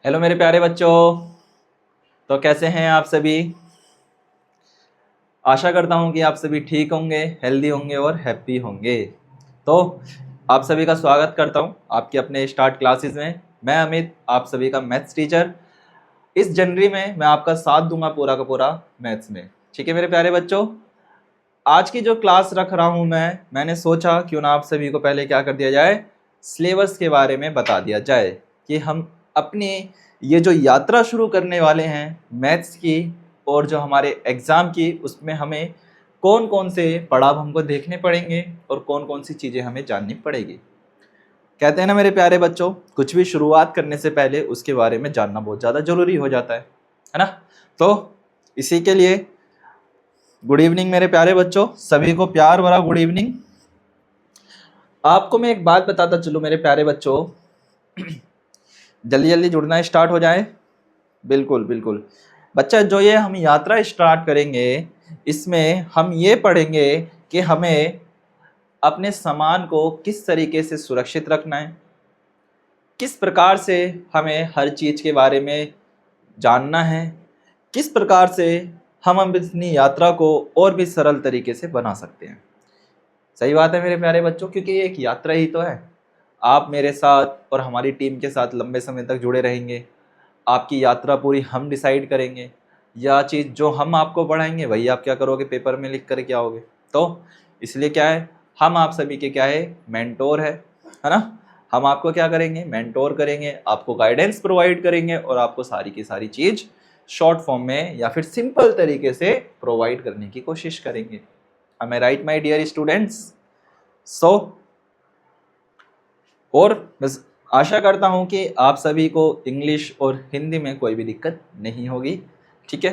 Hello मेरे प्यारे बच्चों। तो कैसे हैं आप सभी? आशा करता हूं कि आप सभी ठीक होंगे, हेल्दी होंगे और हैप्पी होंगे। तो आप सभी का स्वागत करता हूं आपके अपने स्टार्ट क्लासेस में। मैं अमित, आप सभी का मैथ्स टीचर। इस जनवरी में मैं आपका साथ दूंगा पूरा का पूरा मैथ्स में। ठीक है मेरे प्यारे बच्चों, आज की जो क्लास रख रहा हूं मैंने सोचा क्यों ना आप सभी को पहले क्या कर दिया जाए, सिलेबस के बारे में बता दिया जाए कि हम अपनी ये जो यात्रा शुरू करने वाले हैं मैथ्स की और जो हमारे एग्ज़ाम की, उसमें हमें कौन कौन से पड़ाव हमको देखने पड़ेंगे और कौन कौन सी चीज़ें हमें जाननी पड़ेगी। कहते हैं ना मेरे प्यारे बच्चों, कुछ भी शुरुआत करने से पहले उसके बारे में जानना बहुत ज़्यादा ज़रूरी हो जाता है ना। तो इसी के लिए गुड इवनिंग मेरे प्यारे बच्चों, सभी को प्यार भरा गुड इवनिंग। आपको मैं एक बात बताता चलूँ मेरे प्यारे बच्चों, जल्दी जल्दी जुड़ना स्टार्ट हो जाए। बिल्कुल बिल्कुल बच्चा, जो ये हम यात्रा स्टार्ट करेंगे इसमें हम ये पढ़ेंगे कि हमें अपने सामान को किस तरीके से सुरक्षित रखना है, किस प्रकार से हमें हर चीज़ के बारे में जानना है, किस प्रकार से हम अपनी यात्रा को और भी सरल तरीके से बना सकते हैं। सही बात है मेरे प्यारे बच्चों, क्योंकि ये एक यात्रा ही तो है। आप मेरे साथ और हमारी टीम के साथ लंबे समय तक जुड़े रहेंगे। आपकी यात्रा पूरी हम डिसाइड करेंगे, या चीज़ जो हम आपको पढ़ाएंगे वही आप क्या करोगे, पेपर में लिख कर क्या होगे। तो इसलिए क्या है, हम आप सभी के क्या है, मेंटोर है ना। हम आपको क्या करेंगे, मेंटोर करेंगे, आपको गाइडेंस प्रोवाइड करेंगे और आपको सारी की सारी चीज़ शॉर्ट फॉर्म में या फिर सिंपल तरीके से प्रोवाइड करने की कोशिश करेंगे। Am I right, my dear students? So, और बस आशा करता हूँ कि आप सभी को इंग्लिश और हिंदी में कोई भी दिक्कत नहीं होगी। ठीक है,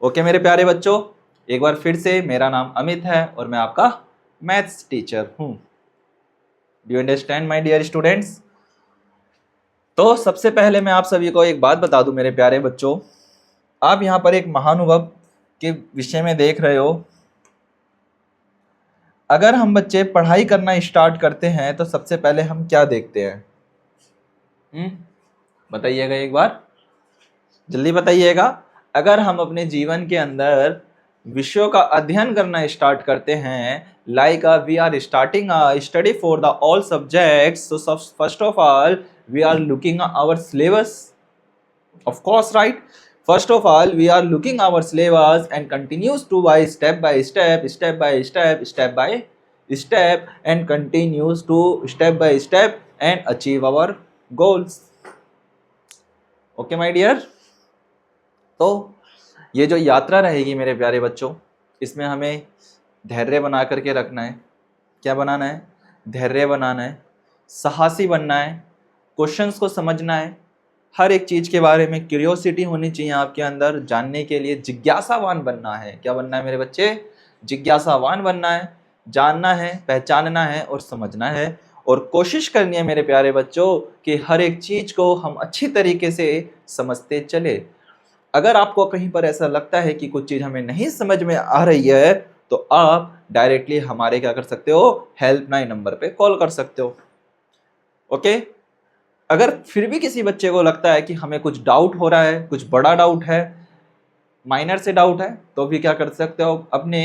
ओके मेरे प्यारे बच्चों, एक बार फिर से मेरा नाम अमित है और मैं आपका मैथ्स टीचर हूँ। Do you understand my dear students? तो सबसे पहले मैं आप सभी को एक बात बता दूं मेरे प्यारे बच्चों, आप यहाँ पर एक महानुभव के विषय में देख रहे हो। अगर हम बच्चे पढ़ाई करना स्टार्ट करते हैं तो सबसे पहले हम क्या देखते हैं? बताइएगा एक बार, जल्दी बताइएगा। अगर हम अपने जीवन के अंदर विषयों का अध्ययन करना स्टार्ट करते हैं, like we are starting study for the all subjects, so first of all we are looking our syllabus, of course, right? First of all, we are looking our syllabus and continues to by step by step, step by step, step by step, and continues to step by step and achieve our goals. Okay, my dear? तो ये जो यात्रा रहेगी मेरे प्यारे बच्चों, इसमें हमें धैर्य बना करके रखना है। क्या बनाना है? धैर्य बनाना है, साहसी बनना है, क्वेश्चंस को समझना है, हर एक चीज़ के बारे में क्यूरियोसिटी होनी चाहिए आपके अंदर, जानने के लिए जिज्ञासावान बनना है। क्या बनना है मेरे बच्चे? जिज्ञासावान बनना है, जानना है, पहचानना है और समझना है, और कोशिश करनी है मेरे प्यारे बच्चों कि हर एक चीज़ को हम अच्छी तरीके से समझते चले। अगर आपको कहीं पर ऐसा लगता है कि कुछ चीज़ हमें नहीं समझ में आ रही है तो आप डायरेक्टली हमारे क्या कर सकते हो, हेल्पलाइन नंबर पे कॉल कर सकते हो। ओके, अगर फिर भी किसी बच्चे को लगता है कि हमें कुछ डाउट हो रहा है, कुछ बड़ा डाउट है, माइनर से डाउट है, तो भी क्या कर सकते हो, अपने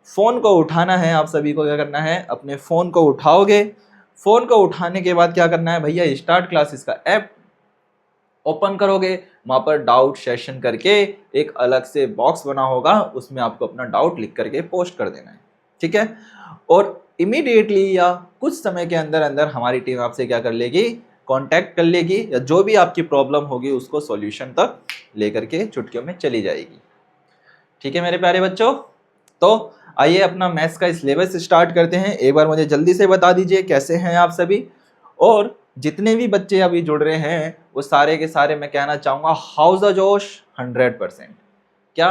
फ़ोन को उठाना है। आप सभी को क्या करना है, अपने फ़ोन को उठाओगे। फ़ोन को उठाने के बाद क्या करना है भैया, स्टार्ट क्लासेस का ऐप ओपन करोगे, वहाँ पर डाउट सेशन करके एक अलग से बॉक्स बना होगा, उसमें आपको अपना डाउट लिख करके पोस्ट कर देना है। ठीक है, और इमीडिएटली या कुछ समय के अंदर अंदर हमारी टीम आपसे क्या कर लेगी, कांटेक्ट कर लेगी, या जो भी आपकी प्रॉब्लम होगी उसको सॉल्यूशन तक लेकर के चुटकियों में चली जाएगी। ठीक है मेरे प्यारे बच्चों, तो आइए अपना मैथ्स का सिलेबस स्टार्ट करते हैं। एक बार मुझे जल्दी से बता दीजिए कैसे हैं आप सभी, और जितने भी बच्चे अभी जुड़ रहे हैं वो सारे के सारे मैं कहना चाहूँगा हाउस द जोश 100%। क्या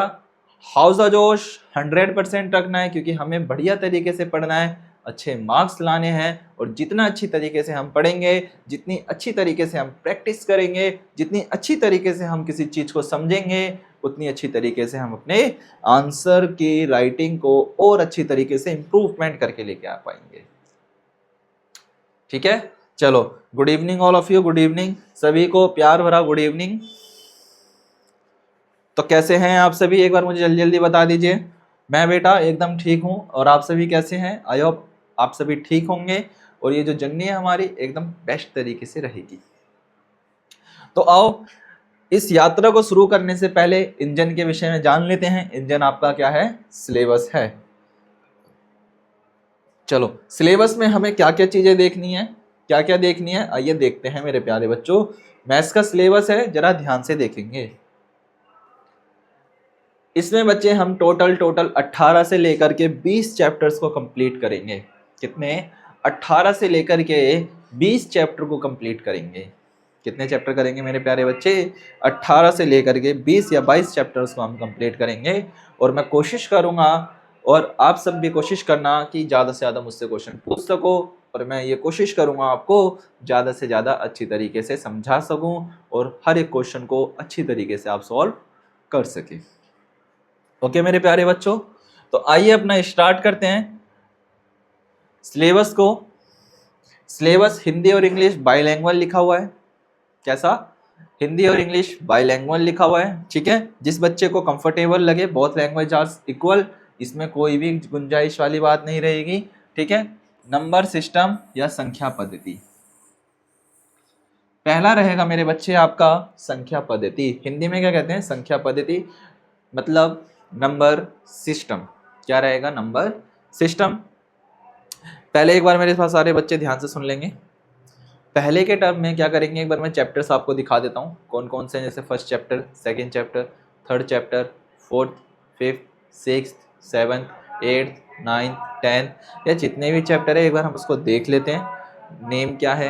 हाउस द जोश 100% रखना है, क्योंकि हमें बढ़िया तरीके से पढ़ना है, अच्छे मार्क्स लाने हैं, और जितना अच्छी तरीके से हम पढ़ेंगे, जितनी अच्छी तरीके से हम प्रैक्टिस करेंगे, जितनी अच्छी तरीके से हम किसी चीज़ को समझेंगे, उतनी अच्छी तरीके से हम अपने आंसर की राइटिंग को और अच्छी तरीके से इम्प्रूवमेंट करके लेके आ पाएंगे। ठीक है, चलो, good evening all of you, good evening सभी को, प्यार भरा गुड इवनिंग। तो कैसे हैं आप सभी, एक बार मुझे जल्दी जल्दी बता दीजिए। मैं बेटा एकदम ठीक हूँ, और आप सभी कैसे हैं? आई होप आप सभी ठीक होंगे, और ये जो जर्नी है हमारी एकदम बेस्ट तरीके से रहेगी। तो आओ, इस यात्रा को शुरू करने से पहले इंजन के विषय में जान लेते हैं। इंजन आपका क्या है? सिलेबस है। चलो, सिलेबस में हमें क्या क्या चीजें देखनी है, क्या क्या देखनी है, आइए देखते हैं मेरे प्यारे बच्चों। मैथ्स का सिलेबस है, जरा ध्यान से देखेंगे। इसमें बच्चे हम टोटल 18 से लेकर के 20 चैप्टर्स को कंप्लीट करेंगे। कितने? 18 से लेकर के 20 चैप्टर को कंप्लीट करेंगे। कितने चैप्टर करेंगे मेरे प्यारे बच्चे? 18 से लेकर के 20 या 22 चैप्टर्स को हम कंप्लीट करेंगे। और मैं कोशिश करूंगा, और आप सब भी कोशिश करना कि ज़्यादा से ज़्यादा मुझसे क्वेश्चन पूछ सको, और मैं ये कोशिश करूंगा आपको ज़्यादा से ज़्यादा अच्छी तरीके से समझा सकूं, और हर एक क्वेश्चन को अच्छी तरीके से आप सॉल्व कर सकें। ओके मेरे प्यारे बच्चों, तो आइए अपना स्टार्ट करते हैं सिलेबस को। सिलेबस हिंदी और इंग्लिश बाइलैंग्वेज लिखा हुआ है। कैसा? हिंदी और इंग्लिश बाइलैंग्वेज लिखा हुआ है, ठीक है। जिस बच्चे को कंफर्टेबल लगे, बोथ लैंग्वेज आर इक्वल, इसमें कोई भी गुंजाइश वाली बात नहीं रहेगी, ठीक है। नंबर सिस्टम या संख्या पद्धति, पहला रहेगा मेरे बच्चे आपका संख्या पद्धति। हिंदी में क्या कहते हैं? संख्या पद्धति, मतलब नंबर सिस्टम। क्या रहेगा? Number system. पहले एक बार मेरे पास सारे बच्चे ध्यान से सुन लेंगे। पहले के टर्म में क्या करेंगे, एक बार मैं चैप्टर्स आपको दिखा देता हूँ कौन कौन से हैं। जैसे first chapter, second chapter, third chapter, fourth, fifth, sixth, seventh, eighth, ninth, tenth, या जितने भी चैप्टर है एक बार हम उसको देख लेते हैं। नेम क्या है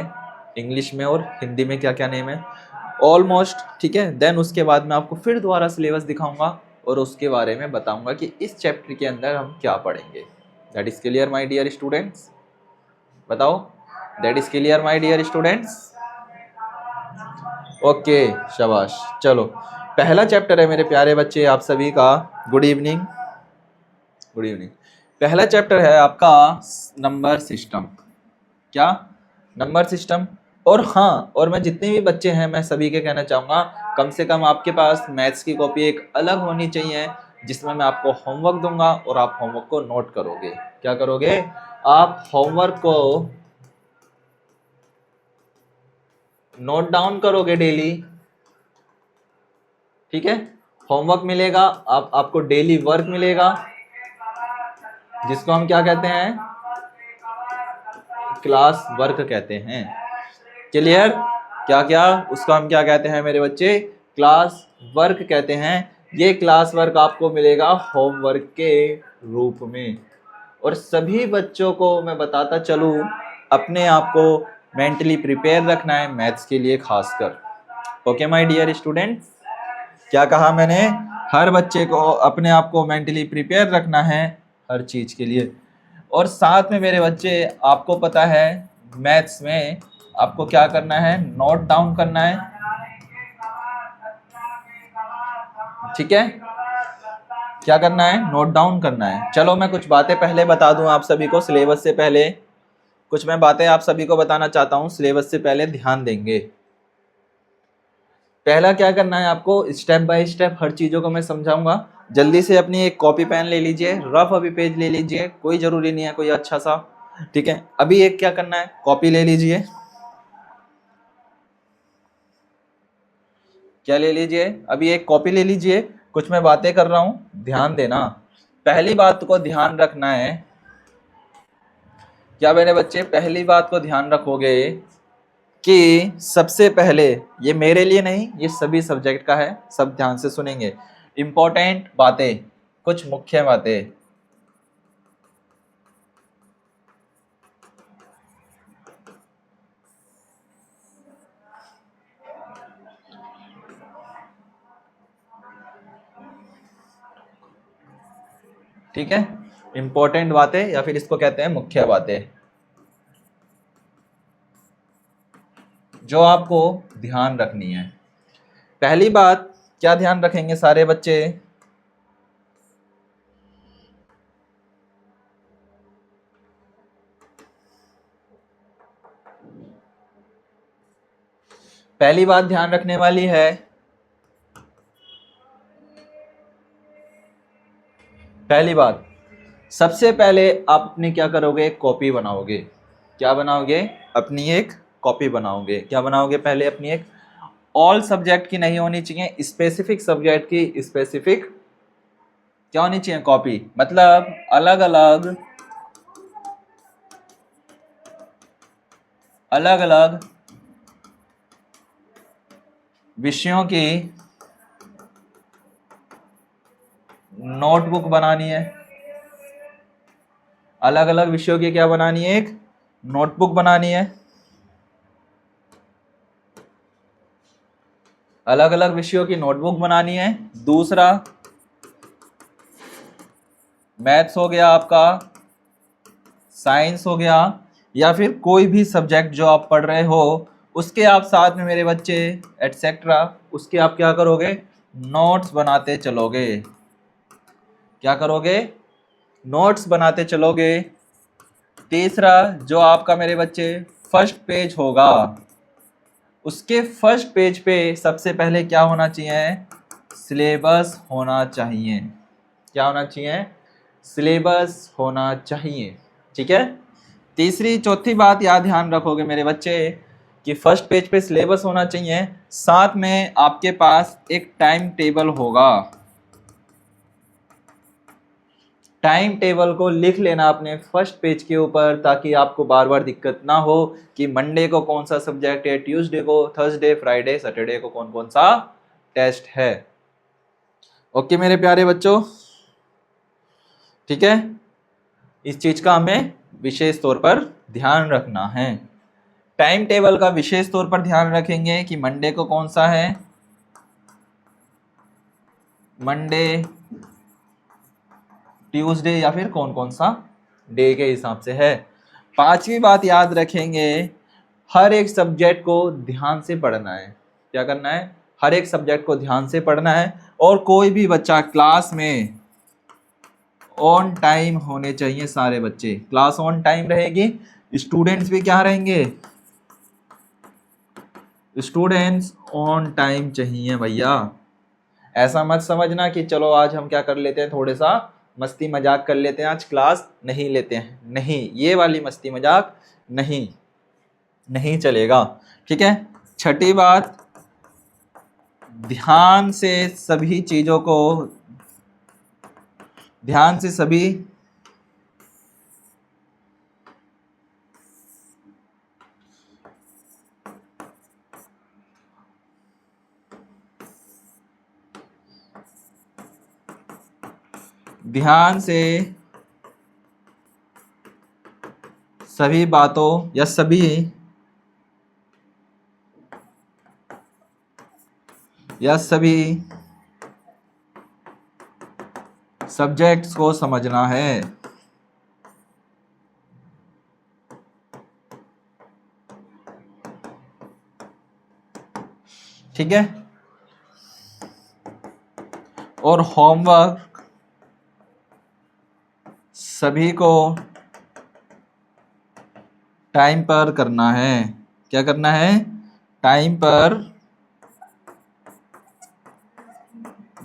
इंग्लिश में, और हिंदी में क्या क्या नेम है ऑलमोस्ट, ठीक है। देन उसके बाद मैं आपको फिर दोबारा सिलेबस दिखाऊंगा, और उसके बारे में बताऊंगा कि इस चैप्टर के अंदर हम क्या पढ़ेंगे। That is clear my dear students? बताओ, that is clear my dear students? Okay, शाबाश। चलो, पहला चैप्टर है मेरे प्यारे बच्चे आप सभी का। Good evening, good evening. पहला चैप्टर है आपका नंबर सिस्टम। क्या? Number system. और हाँ, और मैं जितने भी बच्चे हैं मैं सभी के कहना चाहूँगा, कम से कम आपके पास मैथ्स की कॉपी एक अलग होनी चाहिए, जिसमें मैं आपको होमवर्क दूंगा, और आप होमवर्क को नोट करोगे। क्या करोगे? आप होमवर्क को नोट डाउन करोगे डेली, ठीक है। होमवर्क मिलेगा, आपको डेली वर्क मिलेगा, जिसको हम क्या कहते हैं? क्लास वर्क कहते हैं। क्लियर? क्या क्या? उसको हम क्या कहते हैं मेरे बच्चे? क्लास वर्क कहते हैं। ये क्लास वर्क आपको मिलेगा होमवर्क के रूप में। और सभी बच्चों को मैं बताता चलूं, अपने आप को मेंटली प्रिपेयर रखना है मैथ्स के लिए खासकर। ओके माय डियर स्टूडेंट्स, क्या कहा मैंने? हर बच्चे को अपने आप को मेंटली प्रिपेयर रखना है हर चीज के लिए। और साथ में मेरे बच्चे, आपको पता है मैथ्स में आपको क्या करना है? नोट डाउन करना है, ठीक है। क्या करना है? नोट डाउन करना है। चलो, मैं कुछ बातें पहले बता दूं आप सभी को सिलेबस से पहले। कुछ मैं बातें आप सभी को बताना चाहता हूं सिलेबस से पहले, ध्यान देंगे। पहला क्या करना है आपको, स्टेप बाय स्टेप हर चीज़ों को मैं समझाऊंगा। जल्दी से अपनी एक कॉपी पेन ले लीजिए, रफ अभी पेज ले लीजिए, कोई ज़रूरी नहीं है कोई अच्छा सा, ठीक है। अभी एक क्या करना है, कॉपी ले लीजिए। क्या ले लीजिए? अभी एक कॉपी ले लीजिए। कुछ मैं बातें कर रहा हूँ, ध्यान देना। पहली बात को ध्यान रखना है, क्या मेरे बच्चे? पहली बात को ध्यान रखोगे कि सबसे पहले, ये मेरे लिए नहीं, ये सभी सब्जेक्ट का है, सब ध्यान से सुनेंगे। इंपॉर्टेंट बातें, कुछ मुख्य बातें। ठीक है, इंपॉर्टेंट बातें, या फिर इसको कहते हैं मुख्य बातें, जो आपको ध्यान रखनी है। पहली बात, क्या ध्यान रखेंगे सारे बच्चे? पहली बात ध्यान रखने वाली है, पहली बात, सबसे पहले आप अपनी क्या करोगे, कॉपी बनाओगे। क्या बनाओगे, अपनी एक कॉपी बनाओगे। क्या बनाओगे, पहले अपनी एक, ऑल सब्जेक्ट की नहीं होनी चाहिए, स्पेसिफिक सब्जेक्ट की स्पेसिफिक क्या होनी चाहिए, कॉपी। मतलब अलग अलग अलग अलग विषयों की नोटबुक बनानी है। अलग अलग विषयों की क्या बनानी है, एक नोटबुक बनानी है। अलग अलग विषयों की नोटबुक बनानी है। दूसरा, मैथ्स हो गया आपका, साइंस हो गया, या फिर कोई भी सब्जेक्ट जो आप पढ़ रहे हो उसके आप साथ में मेरे बच्चे एटसेट्रा, उसके आप क्या करोगे, नोट्स बनाते चलोगे। क्या करोगे, नोट्स बनाते चलोगे। तीसरा, जो आपका मेरे बच्चे फर्स्ट पेज होगा, उसके फर्स्ट पेज पे सबसे पहले क्या होना चाहिए, सिलेबस होना चाहिए। क्या होना चाहिए, सिलेबस होना चाहिए। ठीक है। तीसरी चौथी बात याद ध्यान रखोगे मेरे बच्चे कि फर्स्ट पेज पे सिलेबस होना चाहिए, साथ में आपके पास एक टाइम टेबल होगा। टाइम टेबल को लिख लेना अपने फर्स्ट पेज के ऊपर, ताकि आपको बार बार दिक्कत ना हो कि मंडे को कौन सा सब्जेक्ट है, ट्यूसडे को, थर्सडे, फ्राइडे, सैटरडे को कौन कौन सा टेस्ट है। ओके मेरे प्यारे बच्चों, ठीक है। इस चीज का हमें विशेष तौर पर ध्यान रखना है। टाइम टेबल का विशेष तौर पर ध्यान रखेंगे कि मंडे को कौन सा है, मंडे, ट्यूसडे, या फिर कौन कौन सा डे के हिसाब से है। पांचवी बात याद रखेंगे, हर एक सब्जेक्ट को ध्यान से पढ़ना है। क्या करना है, हर एक सब्जेक्ट को ध्यान से पढ़ना है। और कोई भी बच्चा क्लास में ऑन टाइम होने चाहिए, सारे बच्चे, क्लास ऑन टाइम रहेगी, स्टूडेंट्स भी क्या रहेंगे, स्टूडेंट्स ऑन टाइम चाहिए भैया। ऐसा मत समझना कि चलो आज हम क्या कर लेते हैं, थोड़े सा मस्ती मजाक कर लेते हैं, आज क्लास नहीं लेते हैं। नहीं, ये वाली मस्ती मजाक नहीं, नहीं चलेगा। ठीक है। छठी बात, ध्यान से सभी चीजों को, ध्यान से सभी ध्यान से सभी बातों या सभी सब्जेक्ट्स को समझना है। ठीक है। और होमवर्क सभी को टाइम पर करना है। क्या करना है, टाइम पर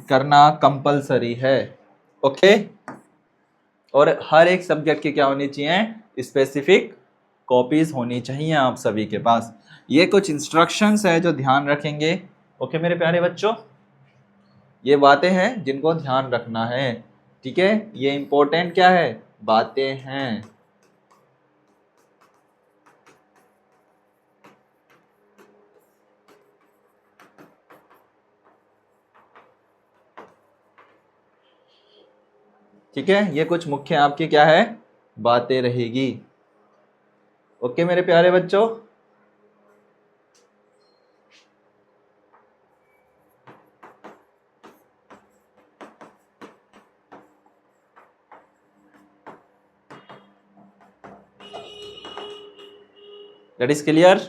करना कंपलसरी है। ओके। और हर एक सब्जेक्ट की क्या होनी चाहिए, स्पेसिफिक कॉपीज होनी चाहिए आप सभी के पास। ये कुछ इंस्ट्रक्शंस है जो ध्यान रखेंगे। ओके मेरे प्यारे बच्चों, ये बातें हैं जिनको ध्यान रखना है। ठीक है, ये इंपॉर्टेंट क्या है, बातें हैं। ठीक है, ये कुछ मुख्य आपकी क्या है, बातें रहेगी। ओके मेरे प्यारे बच्चों, दैट इज क्लियर।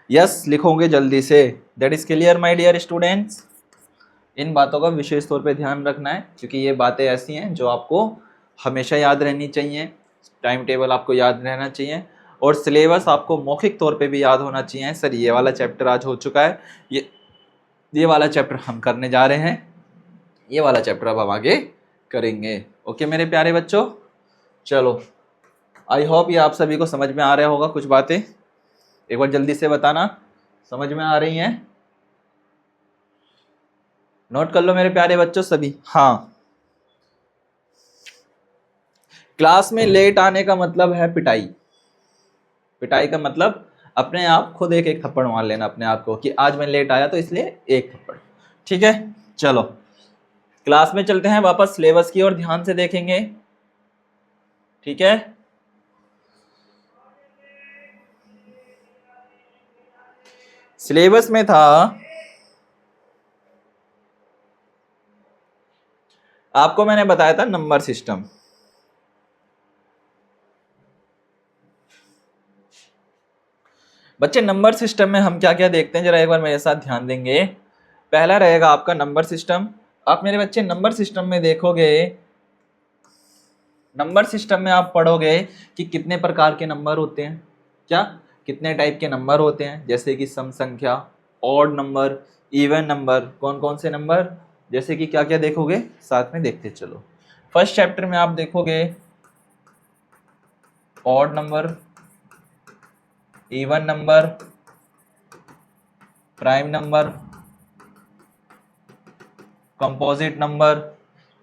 यस लिखोगे जल्दी से, that is clear my dear students. इन बातों का विशेष तौर पे ध्यान रखना है, क्योंकि ये बातें ऐसी हैं जो आपको हमेशा याद रहनी चाहिए। टाइम टेबल आपको याद रहना चाहिए। और सिलेबस आपको मौखिक तौर पे भी याद होना चाहिए। सर ये वाला चैप्टर आज हो चुका है, ये वाला चैप्टर हम करने जा रहे हैं, ये वाला चैप्टर अब हम आगे करेंगे। ओके मेरे प्यारे बच्चों, चलो आई होप ये आप सभी को समझ में आ रहा होगा। कुछ बातें एक बार जल्दी से बताना, समझ में आ रही हैं? नोट कर लो मेरे प्यारे बच्चों सभी। हाँ, क्लास में लेट आने का मतलब है पिटाई। पिटाई का मतलब अपने आप खुद एक एक थप्पड़ मार लेना अपने आप को कि आज मैं लेट आया तो इसलिए एक थप्पड़। ठीक है, चलो क्लास में चलते हैं वापस, सिलेबस की ओर ध्यान से देखेंगे। ठीक है, सिलेबस में था आपको मैंने बताया था नंबर सिस्टम। बच्चे नंबर सिस्टम में हम क्या क्या देखते हैं जरा एक बार मेरे साथ ध्यान देंगे। पहला रहेगा आपका नंबर सिस्टम। आप मेरे बच्चे नंबर सिस्टम में देखोगे, नंबर सिस्टम में आप पढ़ोगे कि कितने प्रकार के नंबर होते हैं, क्या कितने टाइप के नंबर होते हैं, जैसे कि सम संख्या, ऑड नंबर, इवन नंबर, कौन कौन से नंबर, जैसे कि क्या क्या देखोगे साथ में देखते चलो। फर्स्ट चैप्टर में आप देखोगे odd number, even number, prime number, composite number.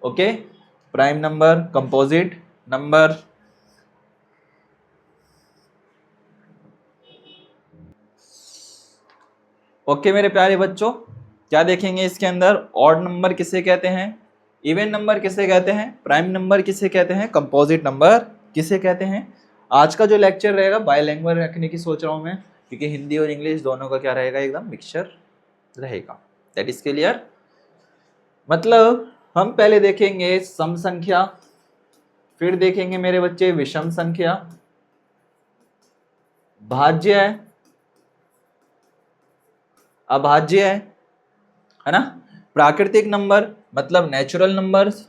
Okay, prime number, composite number. Okay मेरे प्यारे बच्चों, क्या देखेंगे इसके अंदर? ऑड नंबर किसे कहते हैं, इवन नंबर किसे कहते हैं, प्राइम नंबर किसे कहते हैं, कंपोजिट नंबर किसे कहते हैं। आज का जो लेक्चर रहेगा बायलैंग्वेज रखने की सोच रहा हूं मैं, क्योंकि हिंदी और इंग्लिश दोनों का क्या रहेगा, एकदम मिक्सचर रहेगा। That is clear. मतलब हम पहले देखेंगे सम संख्या, फिर देखेंगे मेरे बच्चे विषम संख्या, भाज्य है, अभाज्य है ना, प्राकृतिक नंबर मतलब natural numbers,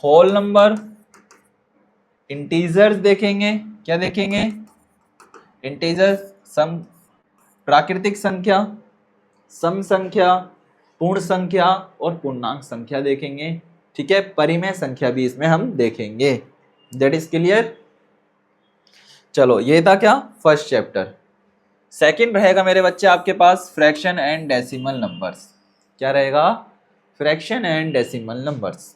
whole number, integers देखेंगे। क्या देखेंगे? इंटीजर्स, सम, प्राकृतिक संख्या, सम संख्या, पूर्ण संख्या और पूर्णांक संख्या देखेंगे। ठीक है, परिमेय संख्या भी इसमें हम देखेंगे। That is clear. चलो ये था क्या, फर्स्ट चैप्टर। सेकंड रहेगा मेरे बच्चे आपके पास फ्रैक्शन एंड डेसिमल नंबर्स। क्या रहेगा? Fraction and decimal numbers.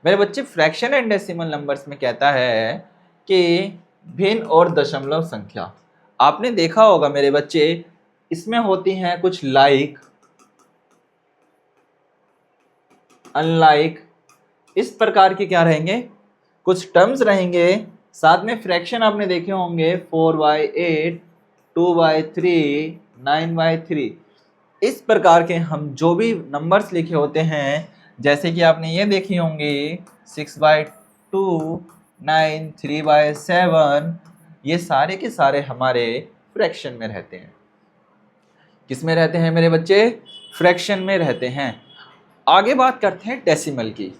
मेरे बच्चे फ्रैक्शन एंड डेसिमल नंबर्स में कहता है कि भिन्न और दशमलव संख्या। आपने देखा होगा मेरे बच्चे, इसमें होती हैं कुछ लाइक, अनलाइक, इस प्रकार के क्या रहेंगे, कुछ टर्म्स रहेंगे। साथ में फ्रैक्शन आपने देखे होंगे 4/8, 2/3, 9/3। इस प्रकार के हम जो भी नंबर्स लिखे होते हैं, जैसे कि आपने ये देखी होंगी 6/2, 9, 3/7, ये सारे के सारे हमारे फ्रैक्शन में रहते हैं। किस में रहते हैं मेरे बच्चे? फ्रैक्शन में रहते हैं। आगे बात करते हैं डेसिमल की।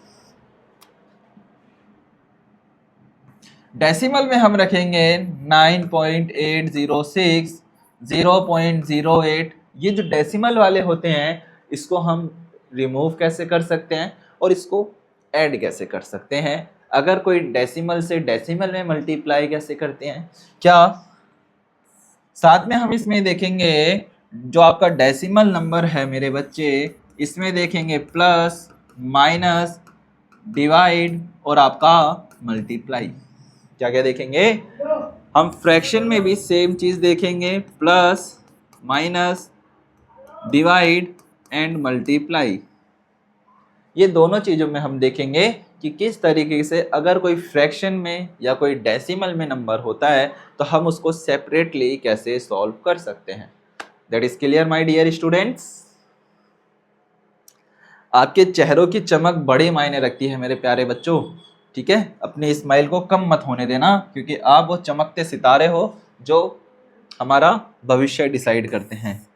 डेसिमल में हम रखेंगे 9.806, 0.08। ये जो डेसिमल वाले होते हैं, इसको हम रिमूव कैसे कर सकते हैं और इसको ऐड कैसे कर सकते हैं। अगर कोई डेसिमल से डेसिमल में मल्टीप्लाई कैसे करते हैं, क्या साथ में हम इसमें देखेंगे जो आपका डेसिमल नंबर है मेरे बच्चे, इसमें देखेंगे प्लस, माइनस, डिवाइड और आपका मल्टीप्लाई। क्या क्या देखेंगे हम? फ्रैक्शन में भी सेम चीज देखेंगे, plus, minus, divide and multiply. ये दोनों चीजों में हम देखेंगे कि किस तरीके से अगर कोई फ्रैक्शन में या कोई डेसिमल में नंबर होता है तो हम उसको सेपरेटली कैसे सॉल्व कर सकते हैं। That is clear my dear students. आपके चेहरों की चमक बड़ी मायने रखती है मेरे प्यारे बच्चों। ठीक है, अपने स्माइल को कम मत होने देना, क्योंकि आप वो चमकते सितारे हो जो हमारा भविष्य डिसाइड करते हैं।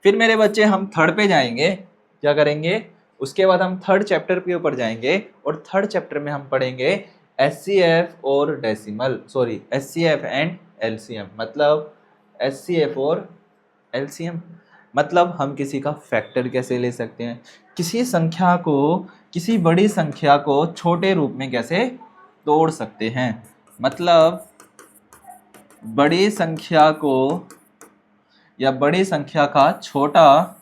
फिर मेरे बच्चे हम थर्ड पे जाएंगे। क्या करेंगे? उसके बाद हम थर्ड चैप्टर के ऊपर जाएंगे और थर्ड चैप्टर में हम पढ़ेंगे HCF और decimal, sorry HCF and LCM, मतलब HCF और LCM मतलब हम किसी का फैक्टर कैसे ले सकते हैं, किसी संख्या को, किसी बड़ी संख्या को छोटे रूप में कैसे तोड़ सकते हैं, मतलब बड़ी संख्या को या बड़ी संख्या का छोटा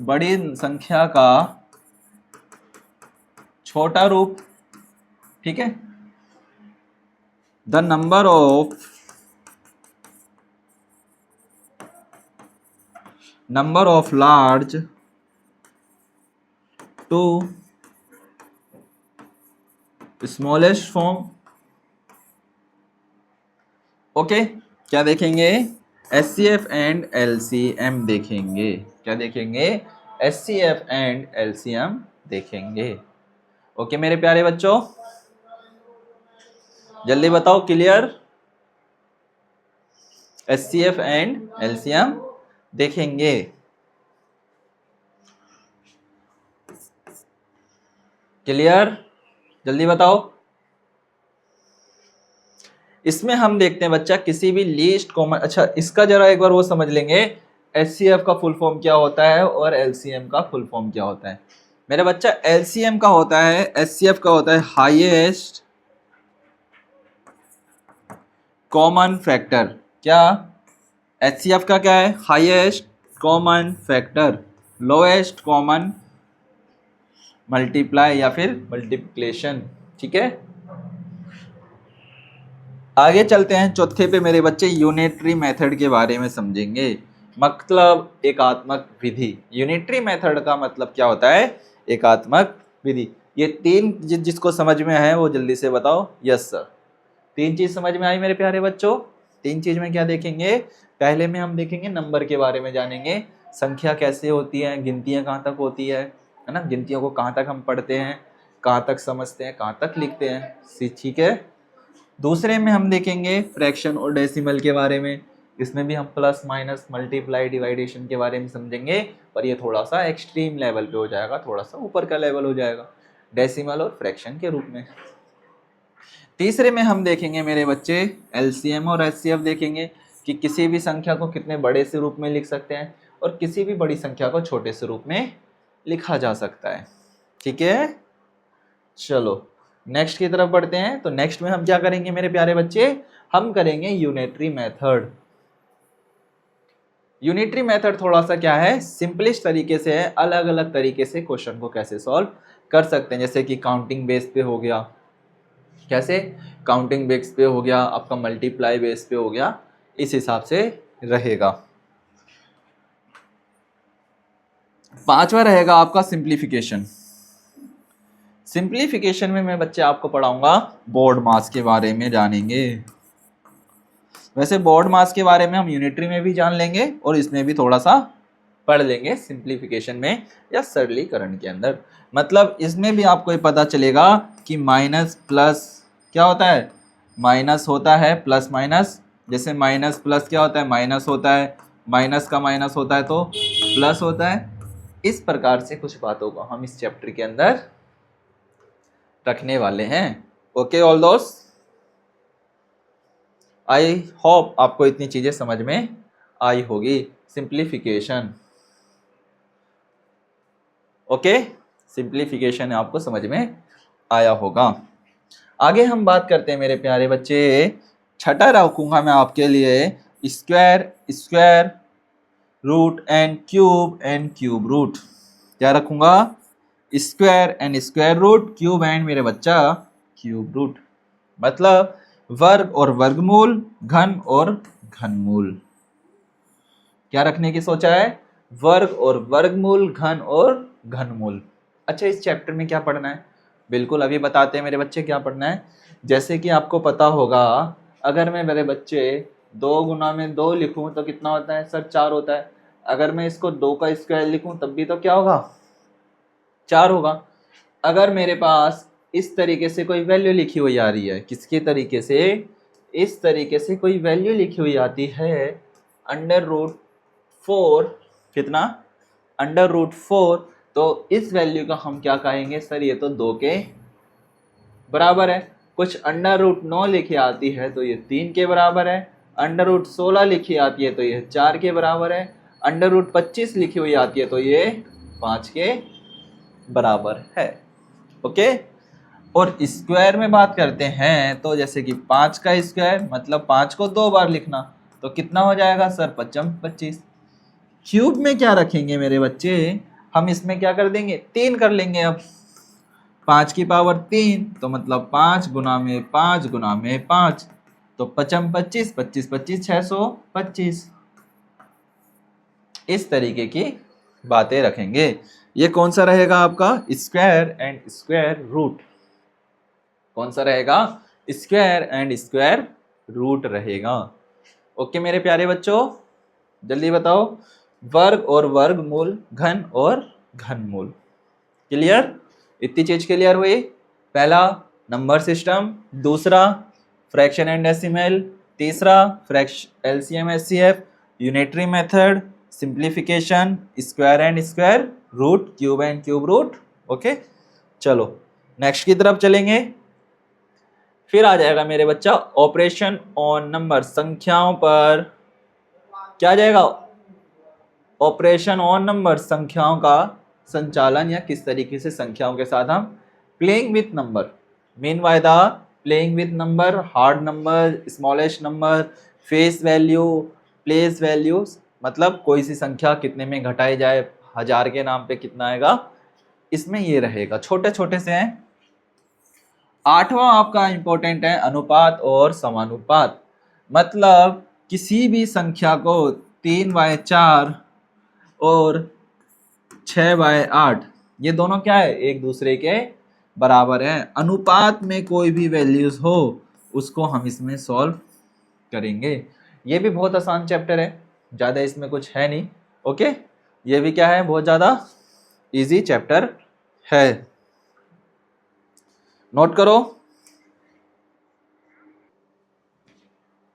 बड़ी संख्या का छोटा रूप, ठीक है। The number of large to smallest form, okay. क्या देखेंगे, HCF एंड LCM देखेंगे, क्या देखेंगे, HCF एंड LCM देखेंगे, ओके मेरे प्यारे बच्चों, जल्दी बताओ, क्लियर। HCF एंड LCM देखेंगे, क्लियर, जल्दी बताओ। इसमें हम देखते हैं बच्चा किसी भी लीस्ट कॉमन, अच्छा इसका जरा एक बार वो समझ लेंगे, HCF का फुल फॉर्म क्या होता है और LCM का फुल फॉर्म क्या होता है। मेरा बच्चा LCM का होता है, HCF का होता है हाईएस्ट कॉमन फैक्टर, क्या, HCF का क्या है, highest common factor, lowest common multiply या फिर मल्टीप्लिकेशन, ठीक है। आगे चलते हैं चौथे पे मेरे बच्चे, यूनिटरी मेथड के बारे में समझेंगे, मतलब एकात्मक विधि। यूनिटरी मेथड का मतलब क्या होता है, एकात्मक विधि। ये तीन जिसको समझ में है वो जल्दी से बताओ, यस सर। तीन चीज समझ में आई मेरे प्यारे बच्चों। तीन चीज में क्या देखेंगे, पहले में हम देखेंगे नंबर के बारे में जानेंगे, संख्या कैसे होती है, गिनतियां कहाँ तक होती है ना, गिनतियों को कहाँ तक हम पढ़ते हैं, कहाँ तक समझते हैं, कहाँ तक लिखते हैं, ठीक है। दूसरे में हम देखेंगे फ्रैक्शन और डेसिमल के बारे में, इसमें भी हम प्लस माइनस मल्टीप्लाई डिवाइडेशन के बारे में समझेंगे, पर ये थोड़ा सा एक्सट्रीम लेवल पे हो जाएगा, थोड़ा सा ऊपर का लेवल हो जाएगा, डेसिमल और फ्रैक्शन के रूप में। तीसरे में हम देखेंगे मेरे बच्चे LCM और HCF देखेंगे कि किसी भी संख्या को कितने बड़े से रूप में लिख सकते हैं और किसी भी बड़ी संख्या को छोटे से रूप में लिखा जा सकता है, ठीक है। चलो नेक्स्ट की तरफ बढ़ते हैं। तो नेक्स्ट में हम क्या करेंगे मेरे प्यारे बच्चे, हम करेंगे यूनिटरी मेथड। यूनिटरी मेथड थोड़ा सा क्या है, सिंपलिस्ट तरीके से है, अलग अलग तरीके से क्वेश्चन को कैसे सॉल्व कर सकते हैं, जैसे कि काउंटिंग बेस पे हो गया, कैसे काउंटिंग बेस पे हो गया, आपका मल्टीप्लाई बेस पे हो गया, इस हिसाब से रहेगा। पांचवा रहेगा आपका सिंप्लीफिकेशन। सिंप्लीफिकेशन में मैं बच्चे आपको पढ़ाऊंगा बोर्ड मास के बारे में जानेंगे। वैसे बोर्ड मास के बारे में हम यूनिटरी में भी जान लेंगे और इसमें भी थोड़ा सा पढ़ लेंगे सिंप्लीफिकेशन में या सरलीकरण के अंदर। मतलब इसमें भी आपको ये पता चलेगा कि माइनस प्लस क्या होता है, माइनस होता है, प्लस माइनस, जैसे माइनस प्लस क्या होता है, माइनस होता है, माइनस का माइनस होता है तो प्लस होता है। इस प्रकार से कुछ बातों को हम इस चैप्टर के अंदर रखने वाले हैं। ओके ऑल दोस्त, आई होप आपको इतनी चीजें समझ में आई होगी। सिंप्लीफिकेशन, ओके, सिंप्लीफिकेशन आपको समझ में आया होगा। आगे हम बात करते हैं मेरे प्यारे बच्चे, छठा रखूंगा मैं आपके लिए square, square root and cube root. क्या रखूंगा, square and square root, cube and मेरे बच्चा क्यूब रूट, मतलब वर्ग और वर्गमूल, घन और घनमूल। क्या रखने की सोचा है, वर्ग और वर्गमूल, घन और घनमूल। अच्छा इस चैप्टर में क्या पढ़ना है, बिल्कुल अभी बताते हैं मेरे बच्चे क्या पढ़ना है। जैसे कि आपको पता होगा, अगर मैं मेरे बच्चे 2 गुना में 2 लिखूं तो कितना होता है सर, 4 होता है। अगर मैं इसको 2 का स्क्वायर लिखूं तब भी तो क्या होगा, 4 होगा। अगर मेरे पास इस तरीके से कोई वैल्यू लिखी हुई आ रही है, किसके तरीके से, इस तरीके से कोई वैल्यू लिखी हुई आती है, अंडर रूट 4, कितना, अंडर रूट 4, तो इस वैल्यू का हम क्या कहेंगे, सर ये तो 2 के बराबर है। कुछ √9 लिखी आती है तो ये 3 के बराबर है। √16 लिखी आती है तो ये 4 के बराबर है। √25 लिखी हुई आती है तो ये 5 के बराबर है। ओके, और स्क्वायर में बात करते हैं तो जैसे कि 5 का स्क्वायर मतलब 5 को 2 बार लिखना, तो कितना हो जाएगा सर, 25। क्यूब में क्या रखेंगे मेरे बच्चे, हम इसमें क्या कर देंगे, 3 कर लेंगे। अब 5 की पावर 3 तो मतलब 5 गुना में 5 गुना में 5, तो 5 25 25 25 625। इस तरीके की बातें रखेंगे। ये कौन सा रहेगा आपका, स्क्वायर एंड स्क्वायर रूट। कौन सा रहेगा, स्क्वायर एंड स्क्वायर रूट रहेगा। ओके मेरे प्यारे बच्चों, जल्दी बताओ, वर्ग और वर्गमूल, घन और घनमूल। क्लियर, इतनी चीज क्लियर हुई। पहला नंबर सिस्टम, दूसरा फ्रैक्शन एंड डेसिमल, तीसरा fraction LCM HCF, unitary method, simplification, square and square root, cube and cube root. Okay, चलो नेक्स्ट की तरफ चलेंगे। फिर आ जाएगा मेरे बच्चा ऑपरेशन ऑन नंबर, संख्याओं पर क्या आ जाएगा, ऑपरेशन ऑन नंबर, संख्याओं का संचालन या किस तरीके से संख्याओं के साथ हम playing with number, mean by the playing with number, hard number, smallest number, face value, place values, मतलब कोई सी संख्या कितने में घटाई जाए, 1000 के नाम पे कितना आएगा, इसमें ये रहेगा। छोटे छोटे से हैं। 8वां आपका इंपॉर्टेंट है अनुपात और समानुपात, मतलब किसी भी संख्या को 3/4 और 6/8 ये दोनों क्या है, एक दूसरे के बराबर है। अनुपात में कोई भी वैल्यूज हो उसको हम इसमें सॉल्व करेंगे। ये भी बहुत आसान चैप्टर है, ज़्यादा इसमें कुछ है नहीं। ओके, ये भी क्या है, बहुत ज़्यादा इजी चैप्टर है, नोट करो।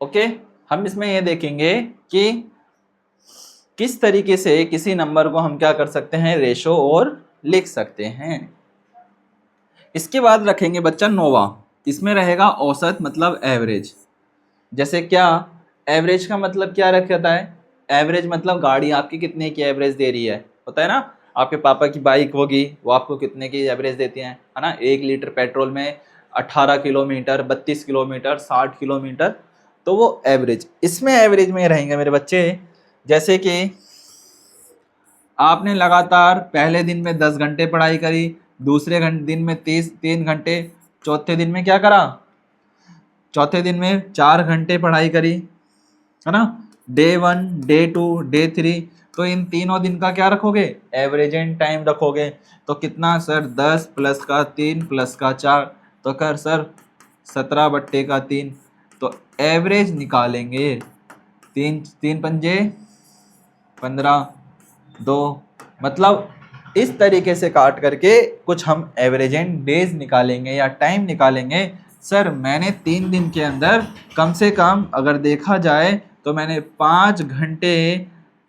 ओके, हम इसमें ये देखेंगे कि किस तरीके से किसी नंबर को हम क्या कर सकते हैं, रेशो और लिख सकते हैं। इसके बाद रखेंगे बच्चा 9वां, इसमें रहेगा औसत मतलब एवरेज। जैसे क्या, एवरेज का मतलब क्या रखता है, एवरेज मतलब गाड़ी आपकी कितने की एवरेज दे रही है, होता है ना, आपके पापा की बाइक होगी वो आपको कितने की एवरेज देती है ना, 1 लीटर पेट्रोल में 18 किलोमीटर, 32 किलोमीटर, 60 किलोमीटर, तो वो एवरेज। इसमें एवरेज में रहेंगे मेरे बच्चे, जैसे कि आपने लगातार पहले दिन में 10 घंटे पढ़ाई करी, दूसरे दिन में 3 घंटे, चौथे दिन में क्या करा, चौथे दिन में 4 घंटे पढ़ाई करी, है ना, डे 1, डे 2, डे 3, तो इन तीनों दिन का क्या रखोगे, एवरेज एंड टाइम रखोगे। तो कितना सर, 10 प्लस का 3 प्लस का 4, तो कर सर 17/3, तो एवरेज निकालेंगे। 3 पंजे 15, 2, मतलब इस तरीके से काट करके कुछ हम एवरेज एंड डेज निकालेंगे या टाइम निकालेंगे। सर मैंने 3 दिन के अंदर कम से कम अगर देखा जाए तो मैंने 5 घंटे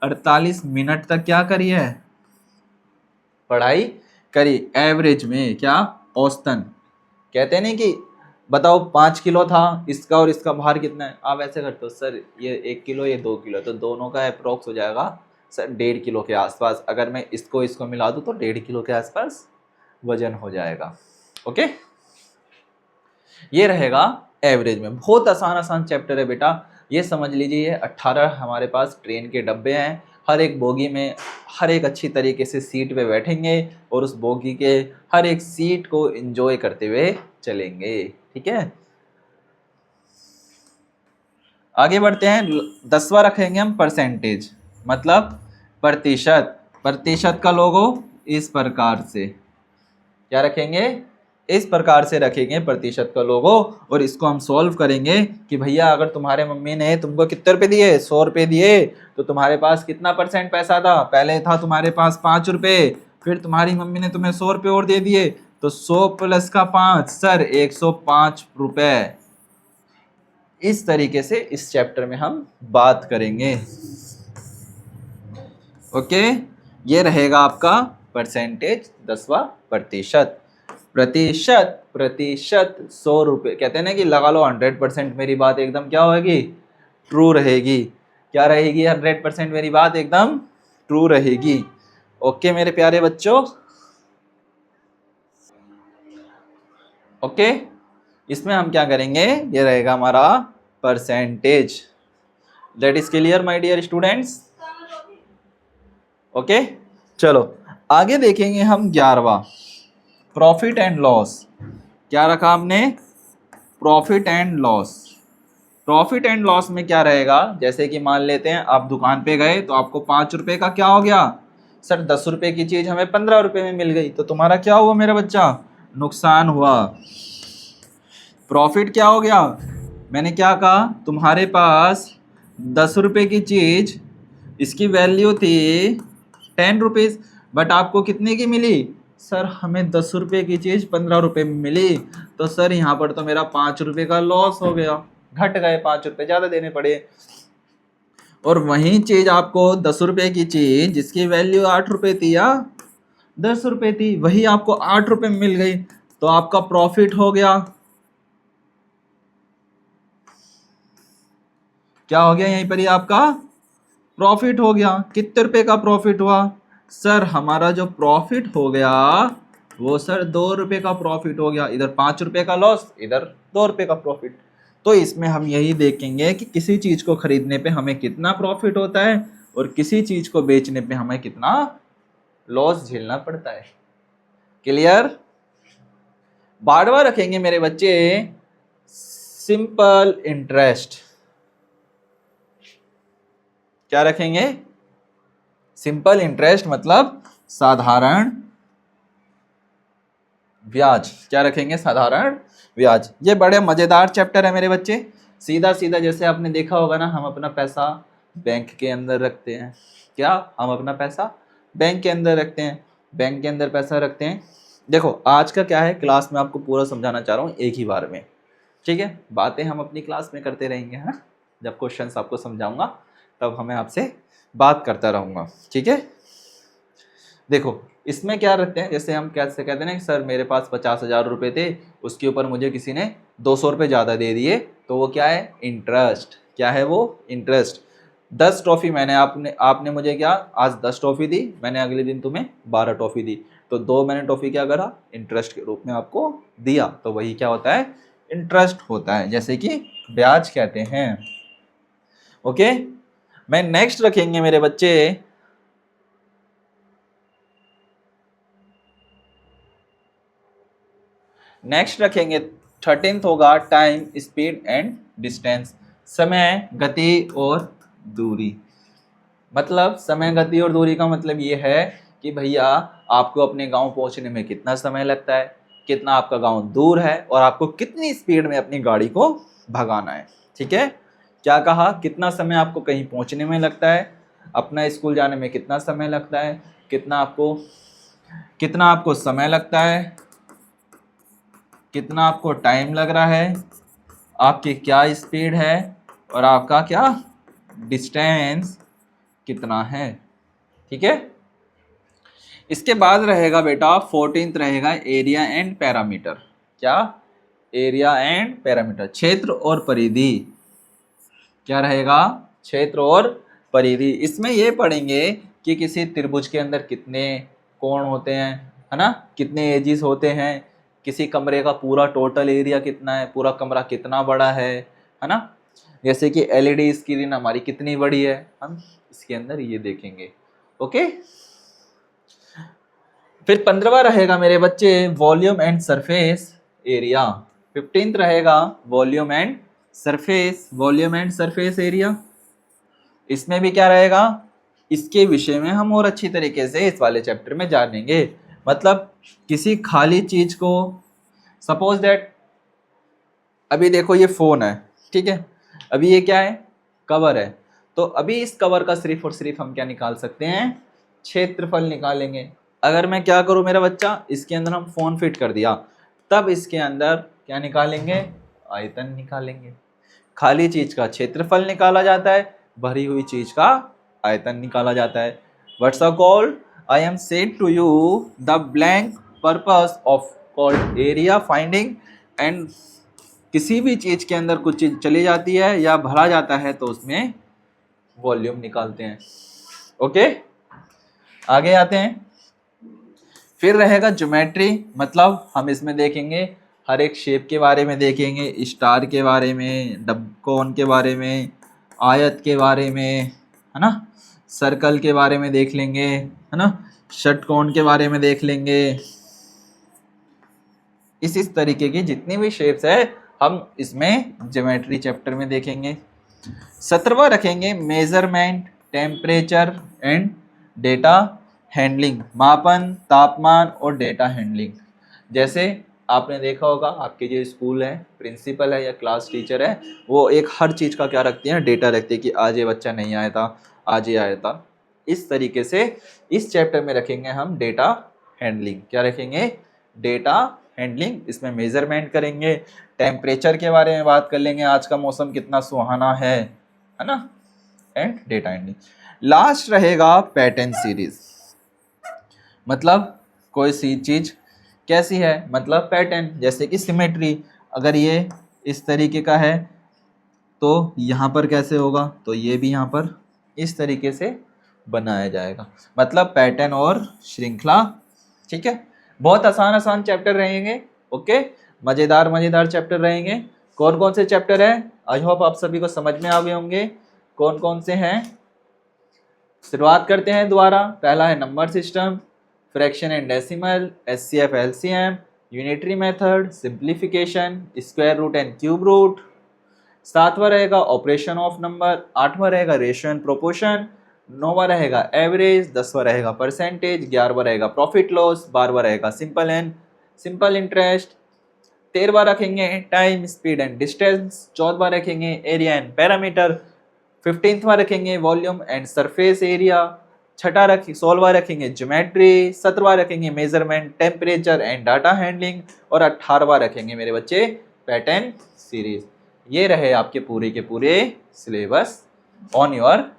48 मिनट तक क्या करी है, पढ़ाई करी। एवरेज में क्या, औसतन। कहते नहीं कि बताओ 5 किलो था इसका और इसका भार कितना है, आप ऐसे करते हो सर ये 1 किलो ये 2 किलो, तो दोनों का अप्रोक्स हो जाएगा सर 1.5 किलो के आसपास। अगर मैं इसको मिला दूं तो 1.5 किलो के आसपास वजन हो जाएगा। ओके, ये रहेगा एवरेज में। बहुत आसान चैप्टर है बेटा, ये समझ लीजिए। 18 हमारे पास ट्रेन के डब्बे हैं, हर एक बोगी में हर एक अच्छी तरीके से सीट पे बैठेंगे और उस बोगी के हर एक सीट को एंजॉय करते हुए चलेंगे। ठीक है, आगे बढ़ते हैं। 10वां रखेंगे हम परसेंटेज, मतलब प्रतिशत। प्रतिशत का लोगो इस प्रकार से क्या रखेंगे, इस प्रकार से रखेंगे प्रतिशत का लोगो, और इसको हम सॉल्व करेंगे कि भैया अगर तुम्हारे मम्मी ने तुमको कितने रुपए दिए, 100 रुपए दिए, तो तुम्हारे पास कितना % पैसा था, पहले था तुम्हारे पास 5 रुपए, फिर तुम्हारी मम्मी ने तुम्हें 100 रुपए और दे दिए, तो 100 प्लस का 5 सर 105 रुपए। इस तरीके से इस चैप्टर में हम बात करेंगे। ओके, ये रहेगा आपका परसेंटेज 10वां प्रतिशत, प्रतिशत प्रतिशत 100 रुपये, कहते हैं ना कि लगा लो 100% मेरी बात एकदम क्या होगी, ट्रू रहेगी। क्या रहेगी, 100% मेरी बात एकदम ट्रू रहेगी। ओके मेरे प्यारे बच्चों, ओके। इसमें हम क्या करेंगे, ये रहेगा हमारा percentage. That is clear my dear students, okay. चलो आगे देखेंगे हम 11वां, प्रॉफिट एंड लॉस। क्या रखा हमने, profit and loss. Profit and loss में क्या रहेगा, जैसे कि मान लेते हैं आप दुकान पे गए तो आपको 5 रुपए का क्या हो गया, सर 10 रुपए की चीज हमें 15 रुपए में मिल गई, तो तुम्हारा क्या हुआ मेरा बच्चा, नुकसान हुआ। प्रॉफिट क्या हो गया, मैंने क्या कहा, तुम्हारे पास 10 रुपए की चीज, इसकी वैल्यू थी 10 रुपीज, बट आपको कितने की मिली, सर हमें 10 रुपए की चीज 15 रुपए में मिली, तो सर यहाँ पर तो मेरा 5 रुपए का लॉस हो गया, घट गए, 5 रुपए ज्यादा देने पड़े। और वही चीज आपको 10 रुपए की चीज जिसकी वैल्यू 8 रुपए थी या 10 रुपए थी, वही आपको 8 रुपए में मिल गई, तो आपका प्रॉफिट हो गया। क्या हो गया, यहीं पर ही आपका प्रॉफिट हो गया। कितने रुपए का प्रॉफिट हुआ, सर हमारा जो प्रॉफिट हो गया वो सर 2 रुपए का प्रॉफिट हो गया, इधर 5 रुपए का लॉस, इधर 2 रुपए का प्रॉफिट। तो इसमें हम यही देखेंगे कि किसी चीज को खरीदने पे हमें कितना प्रॉफिट होता है और किसी चीज को बेचने पे हमें कितना लॉस झेलना पड़ता है। क्लियर। 12वां रखेंगे मेरे बच्चे, सिंपल इंटरेस्ट। क्या रखेंगे, सिंपल इंटरेस्ट मतलब साधारण ब्याज। क्या रखेंगे, साधारण ब्याज। ये बड़े मजेदार चैप्टर है मेरे बच्चे। सीधा सीधा जैसे आपने देखा होगा ना, हम अपना पैसा बैंक के अंदर रखते हैं। क्या, हम अपना पैसा बैंक के अंदर रखते हैं, बैंक के अंदर पैसा रखते हैं। देखो आज का क्या है, क्लास में आपको पूरा समझाना चाह रहा हूँ एक ही बार में, ठीक है। बातें हम अपनी क्लास में करते रहेंगे, है ना। जब क्वेश्चंस आपको समझाऊंगा तब हमें आपसे बात करता रहूँगा, ठीक है। देखो इसमें क्या रखते हैं, जैसे हम कैसे कहते हैं ना कि सर मेरे पास 50,000 रुपये थे, उसके ऊपर मुझे किसी ने 200 रुपये ज़्यादा दे दिए, तो वो क्या है, इंटरेस्ट। क्या है वो, इंटरेस्ट। 10 टॉफ़ी मैंने आपने मुझे क्या आज 10 टॉफ़ी दी, मैंने अगले दिन तुम्हें 12 टॉफ़ी दी, तो 2 मैंने टॉफ़ी क्या करा, इंटरेस्ट के रूप में आपको दिया, तो वही क्या होता है, इंटरेस्ट होता है, जैसे कि ब्याज कहते हैं। ओके। मैं नेक्स्ट रखेंगे मेरे बच्चे, नेक्स्ट रखेंगे 13th होगा टाइम, स्पीड एंड डिस्टेंस। समय, गति और दूरी। मतलब समय, गति और दूरी का मतलब ये है कि भैया आपको अपने गांव पहुंचने में कितना समय लगता है, कितना आपका गांव दूर है, और आपको कितनी स्पीड में अपनी गाड़ी को भगाना है, ठीक है। क्या कहा, कितना समय आपको कहीं पहुंचने में लगता है, अपना स्कूल जाने में कितना समय लगता है, कितना आपको समय लगता है, कितना आपको टाइम लग रहा है, आपकी क्या स्पीड है, और आपका क्या डिस्टेंस कितना है, ठीक है। इसके बाद रहेगा बेटा 14th रहेगा एरिया एंड पैरामीटर। क्या, एरिया एंड पैरामीटर, क्षेत्र और परिधि। क्या रहेगा, क्षेत्र और परिधि। इसमें ये पढ़ेंगे कि किसी त्रिभुज के अंदर कितने कोण होते हैं, है ना, कितने एजिस होते हैं, किसी कमरे का पूरा टोटल एरिया कितना है, पूरा कमरा कितना बड़ा है ना। जैसे कि एलईडी स्क्रीन हमारी कितनी बड़ी है, हम इसके अंदर ये देखेंगे। ओके। फिर 15वां रहेगा मेरे बच्चे volume and surface area. 15th रहेगा वॉल्यूम एंड सरफेस एरिया। इसमें भी क्या रहेगा, इसके विषय में हम और अच्छी तरीके से इस वाले चैप्टर में जानेंगे। मतलब किसी खाली चीज को, सपोज दैट अभी देखो ये फोन है, ठीक है, अभी ये क्या है, कवर है, तो अभी इस कवर का सिर्फ और सिर्फ हम क्या निकाल सकते हैं, क्षेत्रफल निकालेंगे। अगर मैं क्या करूं मेरा बच्चा, इसके अंदर हम फोन फिट कर दिया, तब इसके अंदर क्या निकालेंगे, आयतन निकालेंगे। खाली चीज का क्षेत्रफल निकाला जाता है, भरी हुई चीज का आयतन निकाला जाता है। What's are called I am said to you the blank purpose of called area finding and किसी भी चीज के अंदर कुछ चीज चली जाती है या भरा जाता है तो उसमें वॉल्यूम निकालते हैं। ओके, आगे आते हैं। फिर रहेगा ज्योमेट्री, मतलब हम इसमें देखेंगे हर एक शेप के बारे में देखेंगे, स्टार के बारे में, कोन के बारे में, आयत के बारे में, है ना, सर्कल के बारे में देख लेंगे, है ना, षटकोण के बारे में देख लेंगे। इस तरीके की जितनी भी शेप्स है हम इसमें ज्योमेट्री चैप्टर में देखेंगे। 17वां रखेंगे measurement, temperature and data handling, मापन, तापमान और डेटा हैंडलिंग। जैसे आपने देखा होगा आपके जो स्कूल है, प्रिंसिपल है या क्लास टीचर है, वो एक हर चीज़ का क्या रखती हैं, डेटा रखती है कि आज ये बच्चा नहीं आया था, आज ये आया था। इस तरीके से इस चैप्टर में रखेंगे हम डेटा हैंडलिंग। क्या रखेंगे? Data handling. इसमें मेजरमेंट करेंगे, टेम्परेचर के बारे में बात कर लेंगे, आज का मौसम कितना सुहाना है ना, एंड डेटा हैंडलिंग। लास्ट रहेगा पैटर्न सीरीज, मतलब कोई सी चीज कैसी है, मतलब पैटर्न। जैसे कि सिमेट्री, अगर ये इस तरीके का है तो यहाँ पर कैसे होगा, तो ये भी यहाँ पर इस तरीके से बनाया जाएगा, मतलब पैटर्न और श्रृंखला। ठीक है, बहुत आसान चैप्टर रहेंगे। ओके, मजेदार चैप्टर रहेंगे। कौन कौन से चैप्टर है, आई होप आप सभी को समझ में आ गए होंगे कौन कौन से हैं। शुरुआत करते हैं दोबारा। पहला है number system, fraction and decimal, HCF LCM, unitary method, simplification, square root and cube root. 7वां रहेगा ऑपरेशन ऑफ नंबर, 8वां रहेगा रेशियो एंड प्रोपोर्शन, 9वां रहेगा एवरेज, 10वां रहेगा परसेंटेज, 11वां रहेगा प्रॉफिट लॉस, 12वां रहेगा सिंपल इंटरेस्ट, 13वां रखेंगे टाइम, स्पीड एंड डिस्टेंस, 14वां रखेंगे area and parameter, 15वां रखेंगे वॉल्यूम एंड सरफेस एरिया, 16वां रखेंगे ज्योमेट्री, 17वां रखेंगे measurement, temperature and data handling, और 18वां रखेंगे मेरे बच्चे पैटर्न सीरीज। ये रहे आपके पूरे के पूरे syllabus on your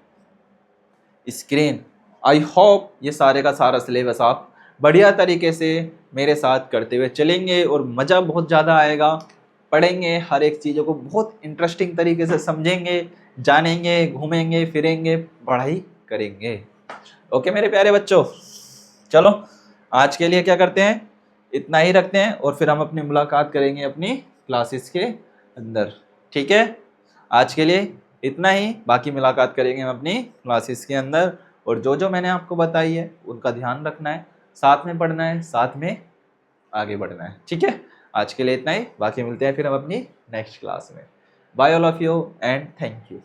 screen. I hope ये सारे का सारा सिलेबस आप बढ़िया तरीके से मेरे साथ करते हुए चलेंगे और मज़ा बहुत ज़्यादा आएगा। पढ़ेंगे, हर एक चीज़ों को बहुत इंटरेस्टिंग तरीके से समझेंगे, जानेंगे, घूमेंगे फिरेंगे, पढ़ाई करेंगे। ओके मेरे प्यारे बच्चों, चलो आज के लिए क्या करते हैं, इतना ही रखते हैं और फिर हम अपनी मुलाकात करेंगे अपनी क्लासेस के अंदर। ठीक है, आज के लिए इतना ही, बाकी मुलाकात करेंगे हम अपनी क्लासेस के अंदर। और जो जो मैंने आपको बताई है उनका ध्यान रखना है, साथ में पढ़ना है, साथ में आगे बढ़ना है। ठीक है, आज के लिए इतना ही, बाकी मिलते हैं फिर हम अपनी नेक्स्ट क्लास में। Bye all of you and thank you.